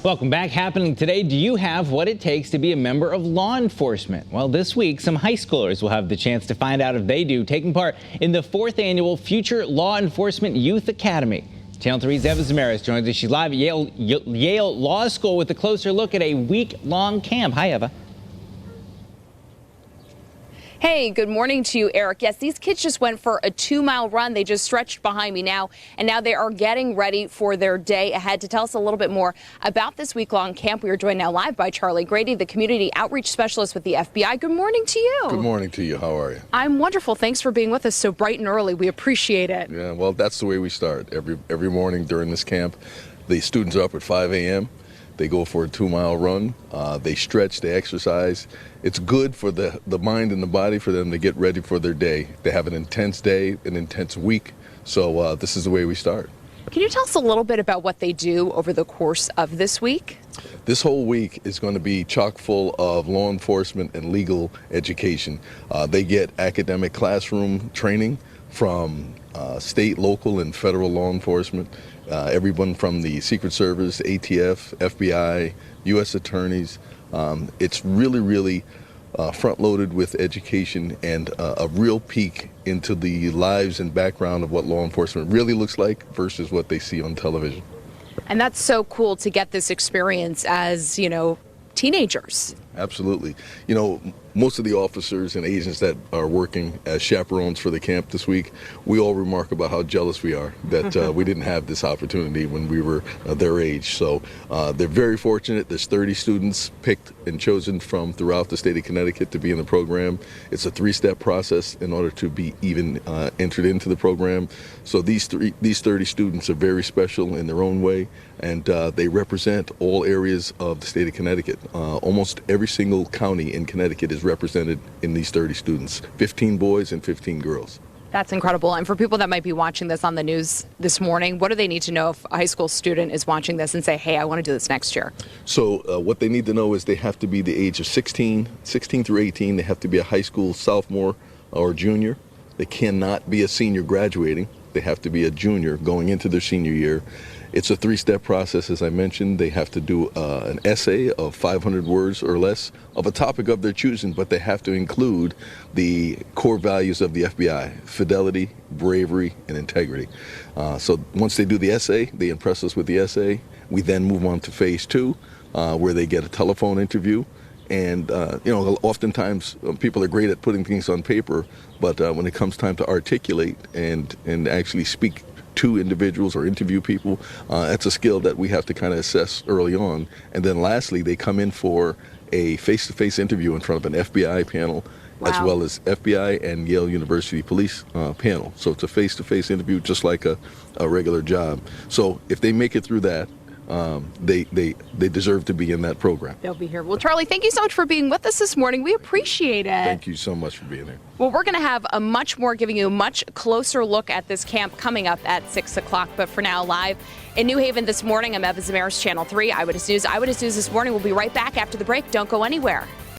Welcome back. Happening today, do you have what it takes to be a member of law enforcement? Well, this week, some high schoolers will have the chance to find out if they do, taking part in the 4th annual Future Law Enforcement Youth Academy. Channel 3's Eva Zamaris joins us. She's live at Yale Law School with a closer look at a week-long camp. Hi, Eva. Hey, good morning to you, Eric. Yes, these kids just went for a 2-mile run. They just stretched behind me now, and now they are getting ready for their day ahead. To tell us a little bit more about this week-long camp, we are joined now live by Charlie Grady, the community outreach specialist with the FBI. Good morning to you. Good morning to you. How are you? I'm wonderful. Thanks for being with us so bright and early. We appreciate it. Yeah, well, that's the way we start. Every morning during this camp, the students are up at 5 a.m. They go for a 2-mile run. They stretch, they exercise. It's good for the mind and the body for them to get ready for their day. They have an intense day, an intense week. So this is the way we start. Can you tell us a little bit about what they do over the course of this week? This whole week is going to be chock full of law enforcement and legal education. They get academic classroom training from state, local, and federal law enforcement. Everyone from the Secret Service, ATF, FBI, U.S. attorneys. It's really front-loaded with education and a real peek into the lives and background of what law enforcement really looks like versus what they see on television. And that's so cool to get this experience as, teenagers. Absolutely. Most of the officers and agents that are working as chaperones for the camp this week, we all remark about how jealous we are that we didn't have this opportunity when we were their age. So they're very fortunate. There's 30 students picked and chosen from throughout the state of Connecticut to be in the program. It's a 3-step process in order to be even entered into the program. So these 30 students are very special in their own way, and they represent all areas of the state of Connecticut. Almost every single county in Connecticut is represented in these 30 students, 15 boys and 15 girls. That's incredible. And for people that might be watching this on the news this morning, what do they need to know if a high school student is watching this and say, hey, I want to do this next year? So what they need to know is they have to be the age of 16 through 18. They have to be a high school sophomore or junior. They cannot be a senior graduating. They have to be a junior going into their senior year. It's a 3-step process, as I mentioned. They have to do an essay of 500 words or less of a topic of their choosing, but they have to include the core values of the FBI: fidelity, bravery, and integrity. So once they do the essay, they impress us with the essay. We then move on to phase 2, where they get a telephone interview. And, oftentimes people are great at putting things on paper, but when it comes time to articulate and actually speak to individuals or interview people, that's a skill that we have to kind of assess early on. And then lastly, they come in for a face-to-face interview in front of an FBI panel, wow, as well as FBI and Yale University police panel. So it's a face-to-face interview just like a regular job. So if they make it through that, they deserve to be in that program. They'll be here. Well, Charlie, thank you so much for being with us this morning. We appreciate it. Thank you so much for being here. Well, we're going to have giving you a much closer look at this camp coming up at 6 o'clock. But for now, live in New Haven this morning, I'm Eva Zamaris, Channel 3 Eyewitness News. Eyewitness News this morning. We'll be right back after the break. Don't go anywhere.